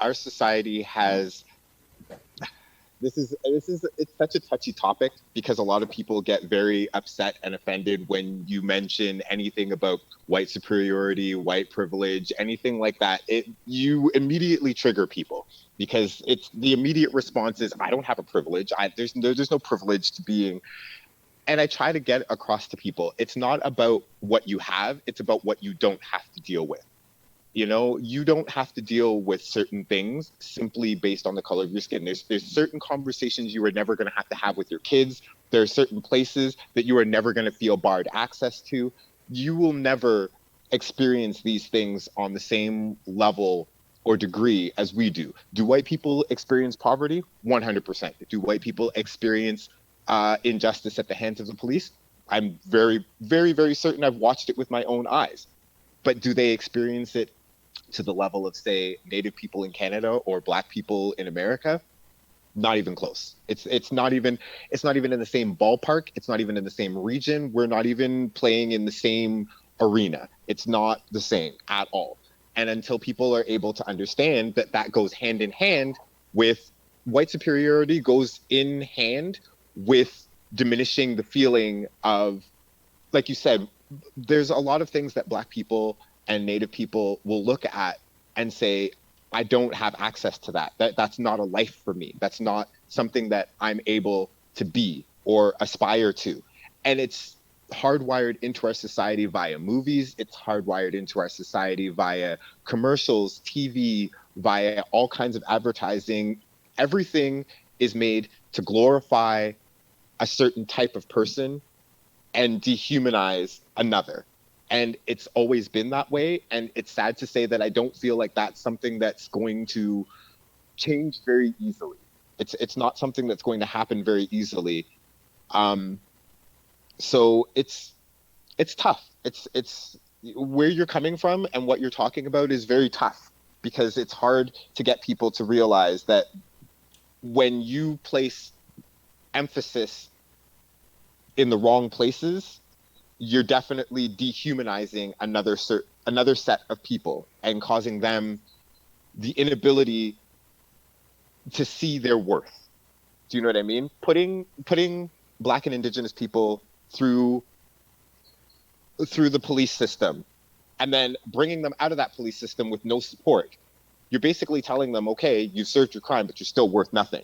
our society has it's such a touchy topic because a lot of people get very upset and offended when you mention anything about white superiority, white privilege, anything like that. You immediately trigger people because it's the immediate response is I don't have a privilege. There's no privilege to being. And I try to get across to people, it's not about what you have, it's about what you don't have to deal with. You know, you don't have to deal with certain things simply based on the color of your skin. There's certain conversations you are never going to have with your kids. There are certain places that you are never going to feel barred access to. You will never experience these things on the same level or degree as we do. Do white people experience poverty? 100%. Do white people experience injustice at the hands of the police? I'm very, very, very certain I've watched it with my own eyes. But do they experience it to the level of, say, Native people in Canada or Black people in America? Not even close. It's not even in the same ballpark. It's not even in the same region. We're not even playing in the same arena. It's not the same at all. And until people are able to understand that that goes hand in hand with white superiority, goes in hand with diminishing the feeling of, like you said, there's a lot of things that Black people and Native people will look at and say, I don't have access to that. That's not a life for me. That's not something that I'm able to be or aspire to. And it's hardwired into our society via movies. It's hardwired into our society via commercials, TV, via all kinds of advertising. Everything is made to glorify a certain type of person and dehumanize another. And it's always been that way. And it's sad to say that I don't feel like that's something that's going to change very easily. It's not something that's going to happen very easily. Um, so it's tough. It's where you're coming from and what you're talking about is very tough because it's hard to get people to realize that when you place emphasis in the wrong places, you're definitely dehumanizing another set of people and causing them the inability to see their worth. Do you know what I mean? Putting Black and Indigenous people through the police system and then bringing them out of that police system with no support. You're basically telling them, okay, you've served your crime, but you're still worth nothing.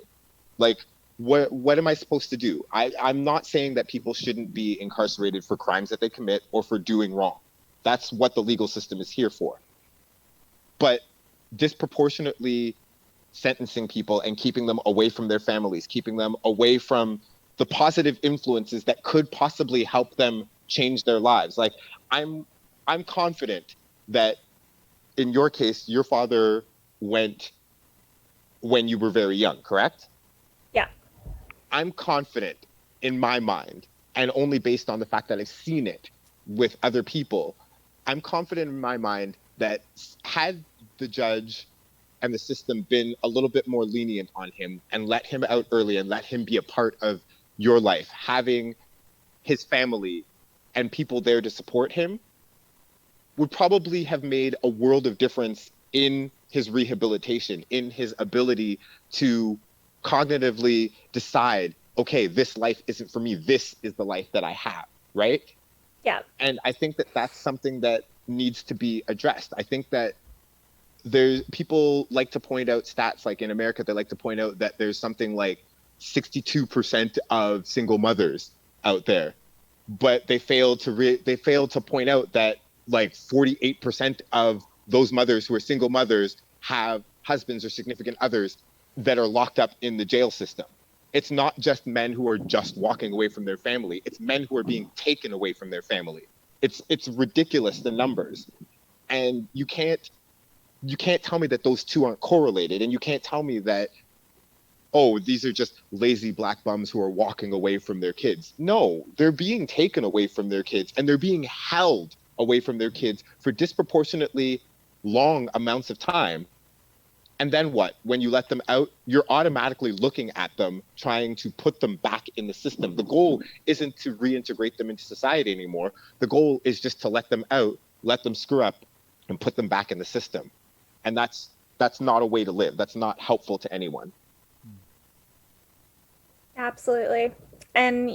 Like, what am I supposed to do? I'm not saying that people shouldn't be incarcerated for crimes that they commit or for doing wrong. That's what the legal system is here for. But disproportionately sentencing people and keeping them away from their families, keeping them away from the positive influences that could possibly help them change their lives. Like I'm I'm confident that in your case, your father went when you were very young, correct? Yeah. I'm confident in my mind, and only based on the fact that I've seen it with other people, I'm confident in my mind that had the judge and the system been a little bit more lenient on him and let him out early and let him be a part of your life, having his family and people there to support him would probably have made a world of difference in his rehabilitation, in his ability to cognitively decide, okay, this life isn't for me. This is the life that I have, right? Yeah. And I think that that's something that needs to be addressed. I think that there's people like to point out stats, like in America, they like to point out that there's something like 62% of single mothers out there, but they fail to point out that like 48% of those mothers who are single mothers have husbands or significant others that are locked up in the jail system. It's not just men who are just walking away from their family. It's men who are being taken away from their family. It's ridiculous, the numbers. And you can't tell me that those two aren't correlated, and you can't tell me that, oh, these are just lazy black bums who are walking away from their kids. No, they're being taken away from their kids, and they're being held away from their kids for disproportionately long amounts of time. And then what? When you let them out, you're automatically looking at them, trying to put them back in the system. The goal isn't to reintegrate them into society anymore. The goal is just to let them out, let them screw up, and put them back in the system. And that's not a way to live. That's not helpful to anyone. Absolutely. And,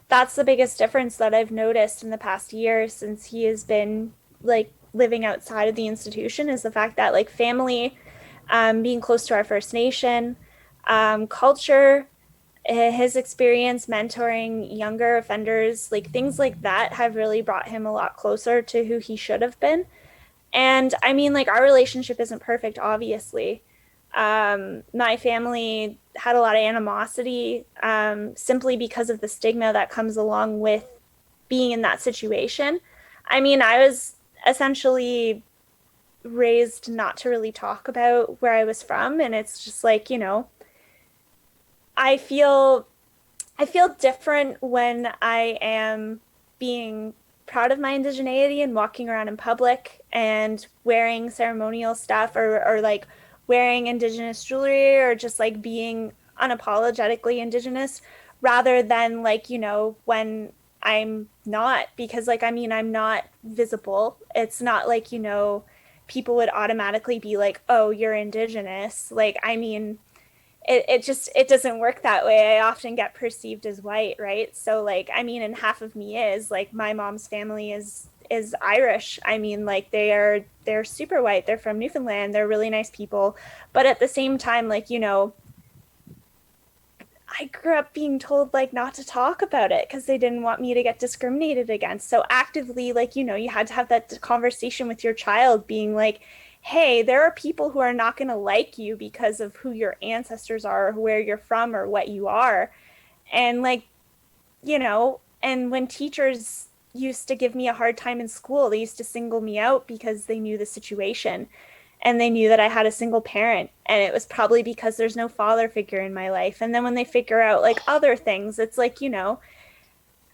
that's the biggest difference that I've noticed in the past year since he has been like living outside of the institution is the fact that like family, being close to our First Nation, culture, his experience mentoring younger offenders, like things like that have really brought him a lot closer to who he should have been. And I mean, like, our relationship isn't perfect, obviously. My family had a lot of animosity simply because of the stigma that comes along with being in that situation. I mean, I was essentially raised not to really talk about where I was from, and it's just like, I feel I feel different when I am being proud of my indigeneity and walking around in public and wearing ceremonial stuff or like wearing indigenous jewelry or just like being unapologetically indigenous rather than like, when I'm not because like I mean I'm not visible. It's not like, people would automatically be like, "Oh, you're indigenous." Like I mean, it doesn't work that way. I often get perceived as white, right? So like I mean, and half of me is like my mom's family is Irish. I mean, like they're super white. They're from Newfoundland. They're really nice people. But at the same time, like, I grew up being told like not to talk about it because they didn't want me to get discriminated against. So actively, like, you had to have that conversation with your child being like, hey, there are people who are not going to like you because of who your ancestors are, or where you're from, or what you are. And like, and when teachers used to give me a hard time in school, they used to single me out because they knew the situation and they knew that I had a single parent. And it was probably because there's no father figure in my life. And then when they figure out like other things, it's like, I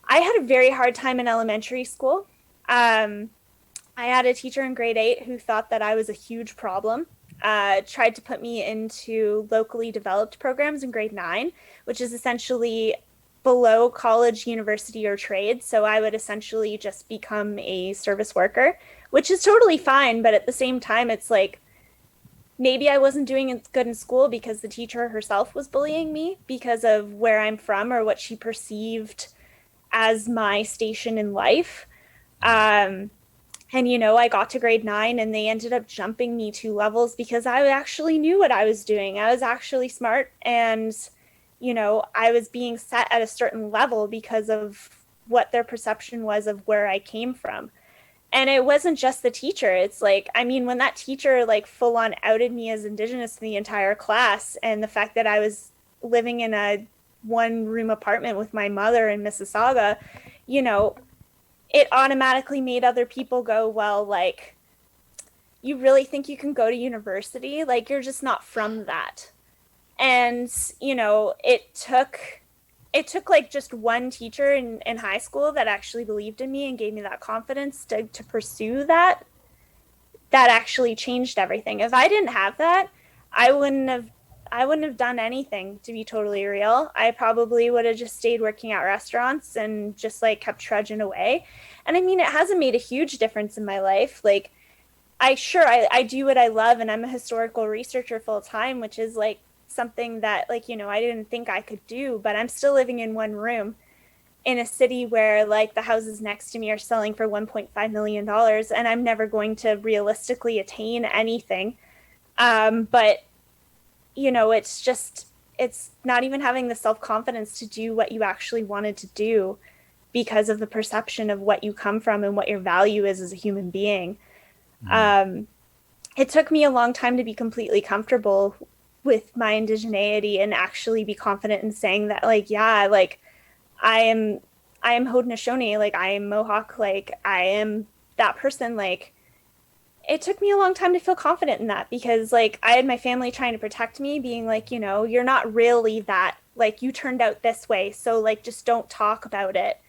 had a very hard time in elementary school. Um, I had a teacher in grade 8 who thought that I was a huge problem. Tried to put me into locally developed programs in grade 9, which is essentially below college, university, or trade. So I would essentially just become a service worker, which is totally fine. But at the same time, it's like maybe I wasn't doing good in school because the teacher herself was bullying me because of where I'm from or what she perceived as my station in life. Um, and, I got to grade 9 and they ended up jumping me 2 levels because I actually knew what I was doing. I was actually smart and, I was being set at a certain level because of what their perception was of where I came from. And it wasn't just the teacher. It's like, I mean, when that teacher like full on outed me as Indigenous in the entire class, and the fact that I was living in a 1 room apartment with my mother in Mississauga, you know, it automatically made other people go, well, like, you really think you can go to university? Like, you're just not from that. And, it took like just one teacher in high school that actually believed in me and gave me that confidence to pursue that actually changed everything. If I didn't have that, I wouldn't have I wouldn't have done anything to be totally real. I probably would have just stayed working at restaurants and just like kept trudging away. And I mean, it hasn't made a huge difference in my life. Like I do what I love and I'm a historical researcher full time, which is like something that like, I didn't think I could do, but I'm still living in 1 room in a city where like the houses next to me are selling for $1.5 million and I'm never going to realistically attain anything. But it's just it's not even having the self-confidence to do what you actually wanted to do because of the perception of what you come from and what your value is as a human being. Mm. Um, it took me a long time to be completely comfortable with my indigeneity and actually be confident in saying that like yeah like I am I am Haudenosaunee, like I am Mohawk, like I am that person. Like it took me a long time to feel confident in that because like I had my family trying to protect me, being like, you're not really that, like you turned out this way, so like just don't talk about it.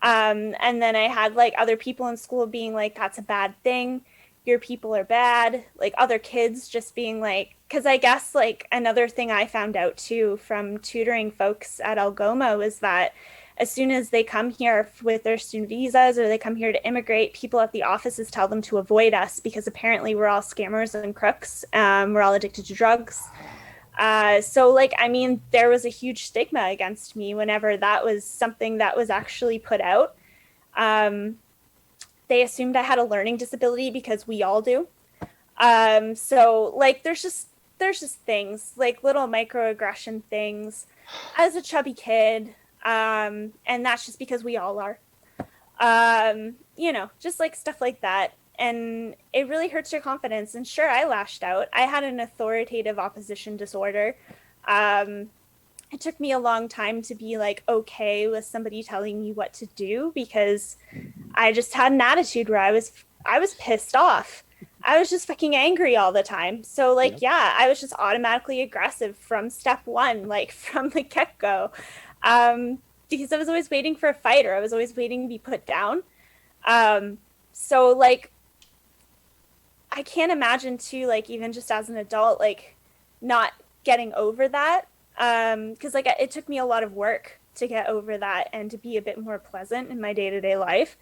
And then I had like other people in school being like, that's a bad thing. Your people are bad. Like other kids just being like, because I guess like another thing I found out too from tutoring folks at Algoma was that as soon as they come here with their student visas or they come here to immigrate, people at the offices tell them to avoid us because apparently we're all scammers and crooks. We're all addicted to drugs. So, like, I mean, there was a huge stigma against me whenever that was something that was actually put out. Um, they assumed I had a learning disability because we all do. So, like, there's just things like little microaggression things as a chubby kid, and that's just because we all are. Just like stuff like that. And it really hurts your confidence. And sure, I lashed out. I had an authoritative opposition disorder. Um, it took me a long time to be like okay with somebody telling me what to do because I just had an attitude where I was pissed off. I was just fucking angry all the time. So like yeah, I was just automatically aggressive from step one, like from the get-go. Because I was always waiting for a fight or I was always waiting to be put down. So like I can't imagine too, like even just as an adult, like not getting over that. Because like it took me a lot of work to get over that and to be a bit more pleasant in my day-to-day life.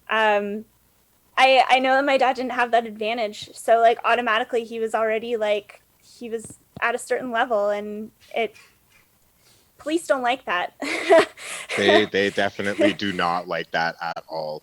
Um, I know that my dad didn't have that advantage, so like automatically he was already like he was at a certain level, and it police don't like that. They definitely do not like that at all.